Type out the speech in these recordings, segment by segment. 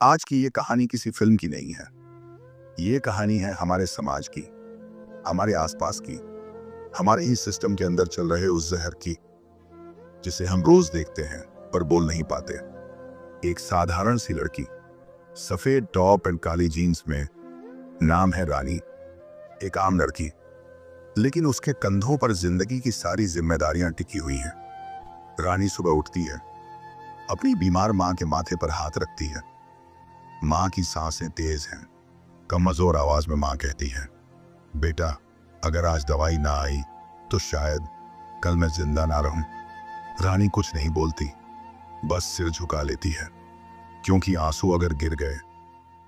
आज की ये कहानी किसी फिल्म की नहीं है। ये कहानी है हमारे समाज की, हमारे आसपास की, हमारे ही सिस्टम के अंदर चल रहे उस जहर की, जिसे हम रोज देखते हैं पर बोल नहीं पाते। एक साधारण सी लड़की, सफेद टॉप एंड काली जीन्स में, नाम है रानी। एक आम लड़की, लेकिन उसके कंधों पर जिंदगी की सारी जिम्मेदारियां टिकी हुई हैं। रानी सुबह उठती है, अपनी बीमार माँ के माथे पर हाथ रखती है। माँ की सांसें तेज हैं। कमजोर आवाज में माँ कहती है, बेटा, अगर आज दवाई ना आई तो शायद कल मैं जिंदा ना रहूं। रानी कुछ नहीं बोलती, बस सिर झुका लेती है, क्योंकि आंसू अगर गिर गए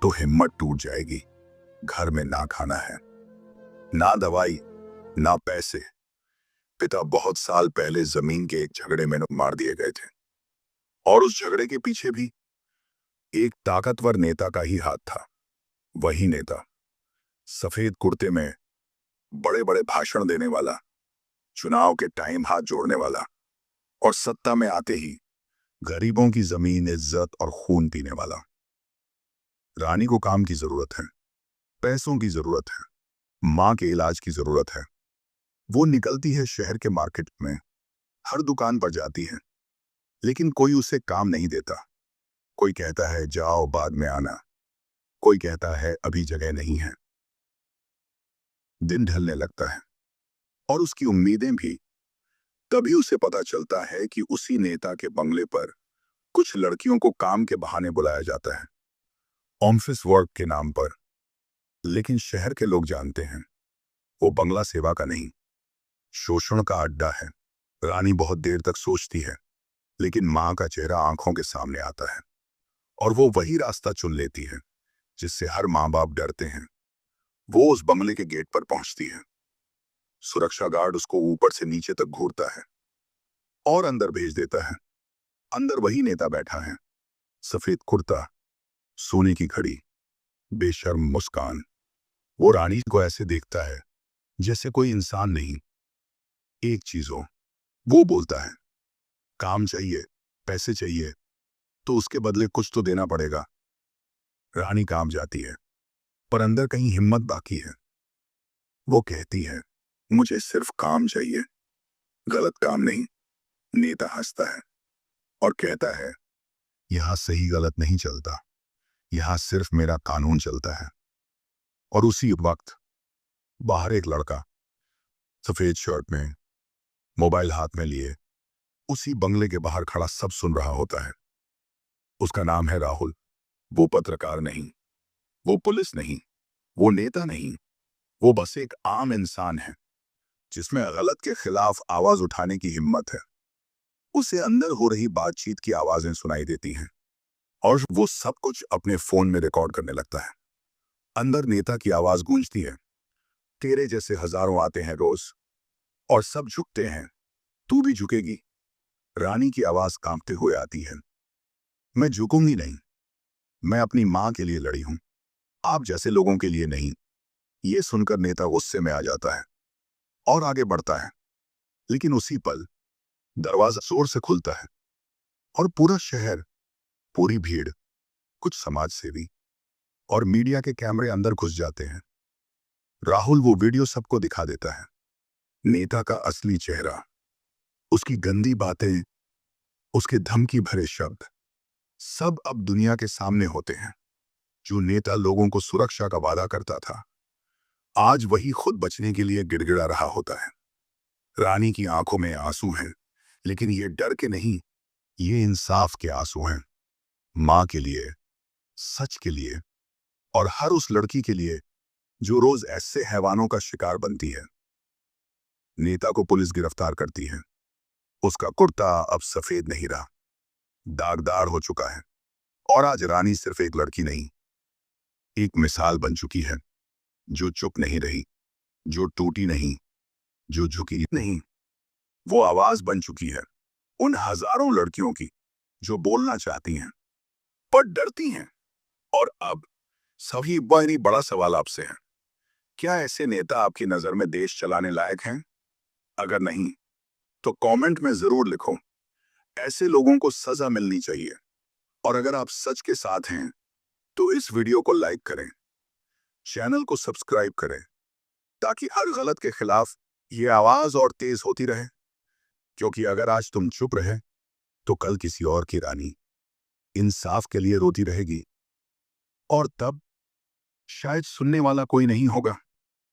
तो हिम्मत टूट जाएगी। घर में ना खाना है, ना दवाई, ना पैसे। पिता बहुत साल पहले जमीन के एक झगड़े में मार दिए गए थे, और उस झगड़े के पीछे भी एक ताकतवर नेता का ही हाथ था। वही नेता, सफेद कुर्ते में, बड़े बड़े भाषण देने वाला, चुनाव के टाइम हाथ जोड़ने वाला, और सत्ता में आते ही गरीबों की जमीन, इज्जत और खून पीने वाला। रानी को काम की जरूरत है, पैसों की जरूरत है, माँ के इलाज की जरूरत है। वो निकलती है शहर के मार्केट में, हर दुकान पर जाती है, लेकिन कोई उसे काम नहीं देता। कोई कहता है जाओ बाद में आना, कोई कहता है अभी जगह नहीं है। दिन ढलने लगता है और उसकी उम्मीदें भी। तभी उसे पता चलता है कि उसी नेता के बंगले पर कुछ लड़कियों को काम के बहाने बुलाया जाता है, ऑफिस वर्क के नाम पर। लेकिन शहर के लोग जानते हैं, वो बंगला सेवा का नहीं, शोषण का अड्डा है। रानी बहुत देर तक सोचती है, लेकिन माँ का चेहरा आंखों के सामने आता है, और वो वही रास्ता चुन लेती है जिससे हर माँ बाप डरते हैं। वो उस बंगले के गेट पर पहुंचती है। सुरक्षा गार्ड उसको ऊपर से नीचे तक घूरता है और अंदर भेज देता है। अंदर वही नेता बैठा है, सफेद कुर्ता, सोने की घड़ी, बेशर्म मुस्कान। वो रानी को ऐसे देखता है जैसे कोई इंसान नहीं, एक चीज हो। वो बोलता है, काम चाहिए, पैसे चाहिए, तो उसके बदले कुछ तो देना पड़ेगा। रानी काम जाती है, पर अंदर कहीं हिम्मत बाकी है। वो कहती है, मुझे सिर्फ काम चाहिए, गलत काम नहीं। नेता हंसता है और कहता है, यहां सही गलत नहीं चलता, यहां सिर्फ मेरा कानून चलता है। और उसी वक्त बाहर एक लड़का, सफेद शर्ट में, मोबाइल हाथ में लिए, उसी बंगले के बाहर खड़ा सब सुन रहा होता है। उसका नाम है राहुल। वो पत्रकार नहीं, वो पुलिस नहीं, वो नेता नहीं, वो बस एक आम इंसान है जिसमें गलत के खिलाफ आवाज उठाने की हिम्मत है। उसे अंदर हो रही बातचीत की आवाजें सुनाई देती हैं, और वो सब कुछ अपने फोन में रिकॉर्ड करने लगता है। अंदर नेता की आवाज गूंजती है, तेरे जैसे हजारों आते हैं रोज, और सब झुकते हैं, तू भी झुकेगी। रानी की आवाज कांपते हुए आती है, मैं झुकूंगी नहीं, मैं अपनी माँ के लिए लड़ी हूं, आप जैसे लोगों के लिए नहीं। ये सुनकर नेता गुस्से में आ जाता है और आगे बढ़ता है, लेकिन उसी पल दरवाजा जोर से खुलता है और पूरा शहर, पूरी भीड़, कुछ समाजसेवी और मीडिया के कैमरे अंदर घुस जाते हैं। राहुल वो वीडियो सबको दिखा देता है, नेता का असली चेहरा, उसकी गंदी बातें, उसके धमकी भरे शब्द, सब अब दुनिया के सामने होते हैं। जो नेता लोगों को सुरक्षा का वादा करता था, आज वही खुद बचने के लिए गिड़गिड़ा रहा होता है। रानी की आंखों में आंसू हैं, लेकिन ये डर के नहीं, ये इंसाफ के आंसू हैं। माँ के लिए, सच के लिए, और हर उस लड़की के लिए जो रोज ऐसे हैवानों का शिकार बनती है। नेता को पुलिस गिरफ्तार करती है। उसका कुर्ता अब सफेद नहीं रहा, दागदार हो चुका है, और आज रानी सिर्फ एक लड़की नहीं, एक मिसाल बन चुकी है, जो चुप नहीं रही, जो टूटी नहीं, जो झुकी नहीं। वो आवाज बन चुकी है उन हजारों लड़कियों की जो बोलना चाहती हैं पर डरती हैं। और अब सभी बड़ा सवाल आपसे है, क्या ऐसे नेता आपकी नजर में देश चलाने लायक हैं? अगर नहीं, तो कमेंट में जरूर लिखो, ऐसे लोगों को सजा मिलनी चाहिए। और अगर आप सच के साथ हैं, तो इस वीडियो को लाइक करें, चैनल को सब्सक्राइब करें, ताकि हर गलत के खिलाफ ये आवाज और तेज होती रहे। क्योंकि अगर आज तुम चुप रहे तो कल किसी और की रानी इंसाफ के लिए रोती रहेगी, और तब शायद सुनने वाला कोई नहीं होगा।